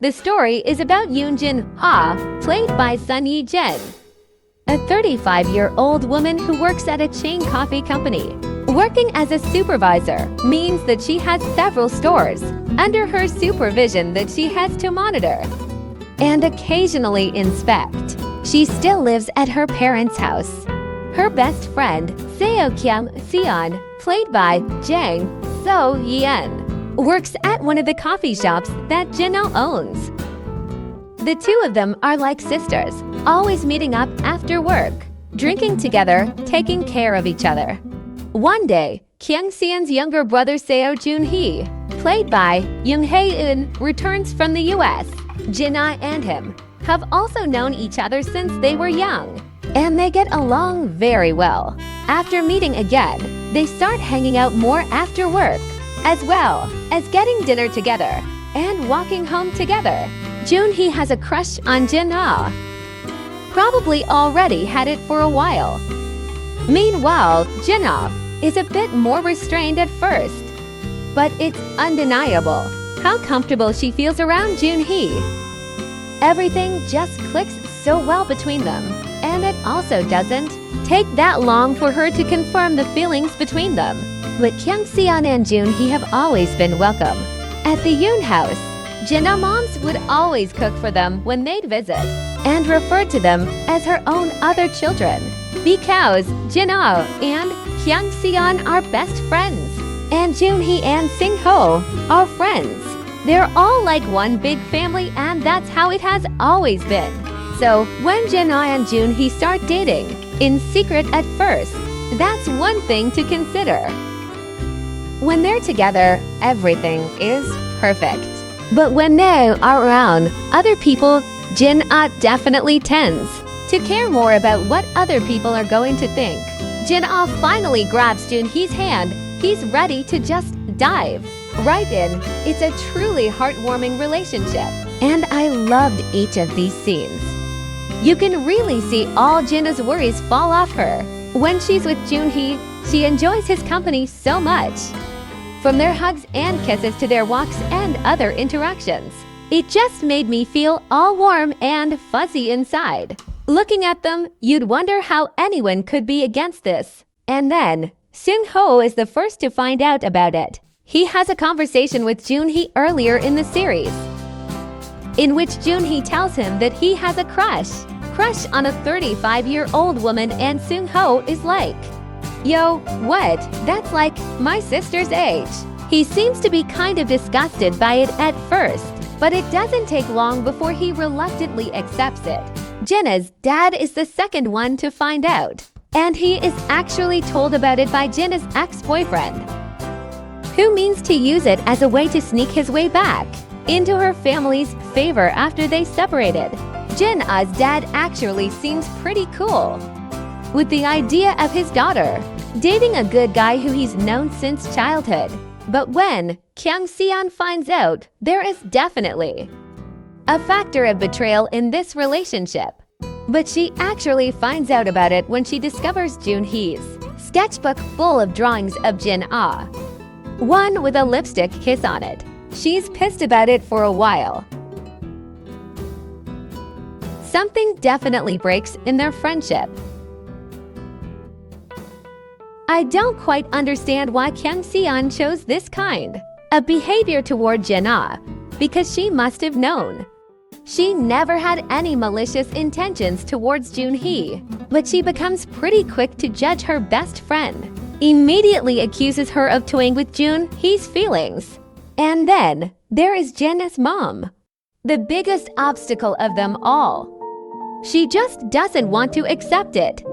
The story is about Jin Ah, played by Sun Yi-jin, a 35-year-old woman who works at a chain coffee company. Working as a supervisor means that she has several stores under her supervision that she has to monitor and occasionally inspect. She still lives at her parents' house. Her best friend, Seo Kyung-seon, played by Jang So-yeon, works at one of the coffee shops that Jin Ah owns. The two of them are like sisters, always meeting up after work, drinking together, taking care of each other. One day, Kyung-seon's younger brother Seo Joon-hee, played by Young Hae-eun, returns from the US. Jin Ah and him have also known each other since they were young, and they get along very well. After meeting again, they start hanging out more after work, as well as getting dinner together and walking home together. Joon-hee has a crush on Jin Ah. Probably already had it for a while. Meanwhile, Jin Ah is a bit more restrained at first, but it's undeniable how comfortable she feels around Joon-hee. Everything just clicks so well between them, and it also doesn't take that long for her to confirm the feelings between them. But Kyung-seon and Joon-hee have always been welcome. At the Yoon house, Jin Ah moms would always cook for them when they'd visit, and referred to them as her own other children, because Jin Ah and Kyung-seon are best friends, and Joon-hee and Sing-ho are friends. They're all like one big family, and that's how it has always been. So when Jin Ah and Joon-hee start dating, in secret at first, that's one thing to consider. When they're together, everything is perfect. But when they are around other people, Jin Ah definitely tends to care more about what other people are going to think. Jin Ah finally grabs Joon-hee's hand. He's ready to just dive right in. It's a truly heartwarming relationship, and I loved each of these scenes. You can really see all Jin Ah's worries fall off her. When she's with Joon-hee, she enjoys his company so much. From their hugs and kisses to their walks and other interactions, it just made me feel all warm and fuzzy inside. Looking at them, you'd wonder how anyone could be against this. And then, Sung-ho is the first to find out about it. He has a conversation with Joon-hee earlier in the series, in which Joon-hee tells him that he has a crush on a 35-year-old woman, and Sung-ho is like, "Yo, what? That's like my sister's age." He seems to be kind of disgusted by it at first, but it doesn't take long before he reluctantly accepts it. Jinna's dad is the second one to find out, and he is actually told about it by Jinna's ex-boyfriend, who means to use it as a way to sneak his way back into her family's favor after they separated. Jin Ah's dad actually seems pretty cool with the idea of his daughter dating a good guy who he's known since childhood. But when Kyung-seon finds out, there is definitely a factor of betrayal in this relationship. But she actually finds out about it when she discovers Joon-hee's sketchbook full of drawings of Jin Ah, one with a lipstick kiss on it. She's pissed about it for a while. Something definitely breaks in their friendship. I don't quite understand why Kyung-seon chose this kind of behavior toward Jin Ah, because she must have known. She never had any malicious intentions towards Joon-hee, but she becomes pretty quick to judge her best friend, immediately accuses her of toying with Joon-hee's feelings. And then there is Jin's mom, the biggest obstacle of them all. She just doesn't want to accept it.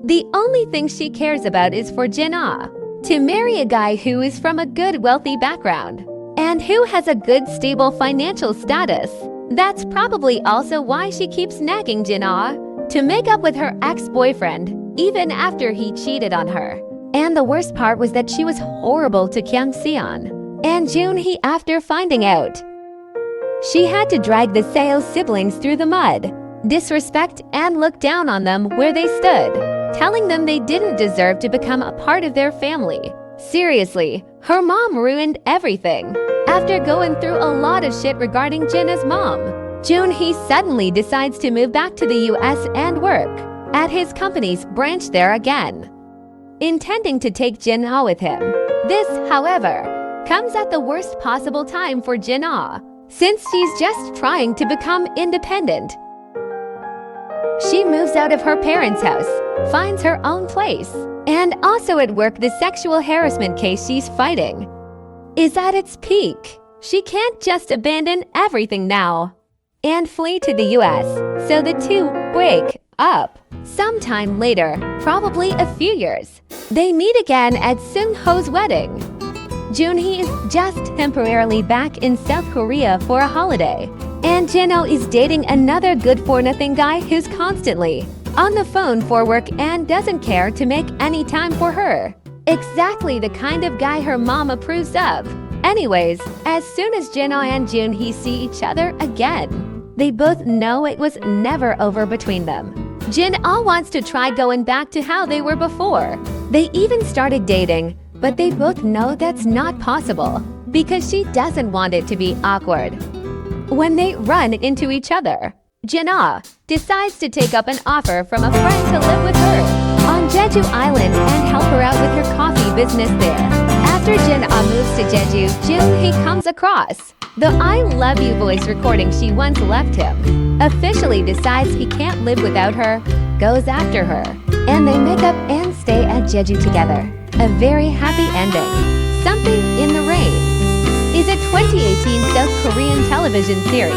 The only thing she cares about is for Jin Ah to marry a guy who is from a good wealthy background and who has a good stable financial status. That's probably also why she keeps nagging Jin Ah to make up with her ex-boyfriend even after he cheated on her. And the worst part was that she was horrible to Kyung-seon and Joon-hee after finding out. She had to drag the Seo siblings through the mud, disrespect and look down on them where they stood, telling them they didn't deserve to become a part of their family. Seriously, her mom ruined everything. After going through a lot of shit regarding Jin Ah's mom, Joon-hee suddenly decides to move back to the US and work at his company's branch there again, intending to take Jin Ah with him. This, however, comes at the worst possible time for Jin Ah, since she's just trying to become independent. She moves out of her parents' house, finds her own place, and also at work the sexual harassment case she's fighting is at its peak. She can't just abandon everything now and flee to the US, so the two break up. Sometime later, probably a few years, they meet again at Seung-ho's wedding. Joon-hee is just temporarily back in South Korea for a holiday, and Jin Ah is dating another good-for-nothing guy who's constantly on the phone for work and doesn't care to make any time for her. Exactly the kind of guy her mom approves of. Anyways, as soon as Jin Ah and Joon-hee see each other again, they both know it was never over between them. Jin Ah wants to try going back to how they were before. They even started dating, but they both know that's not possible because she doesn't want it to be awkward when they run into each other. Jin Ah decides to take up an offer from a friend to live with her on Jeju Island and help her out with her coffee business there. After Jin Ah moves to Jeju, Joon-hee comes across the I Love You voice recording she once left him, officially decides he can't live without her, goes after her, and they make up and stay at Jeju together. A very happy ending. Something in the Rain is a 2018 South Korean television series.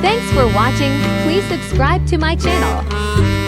Thanks for watching. Please subscribe to my channel.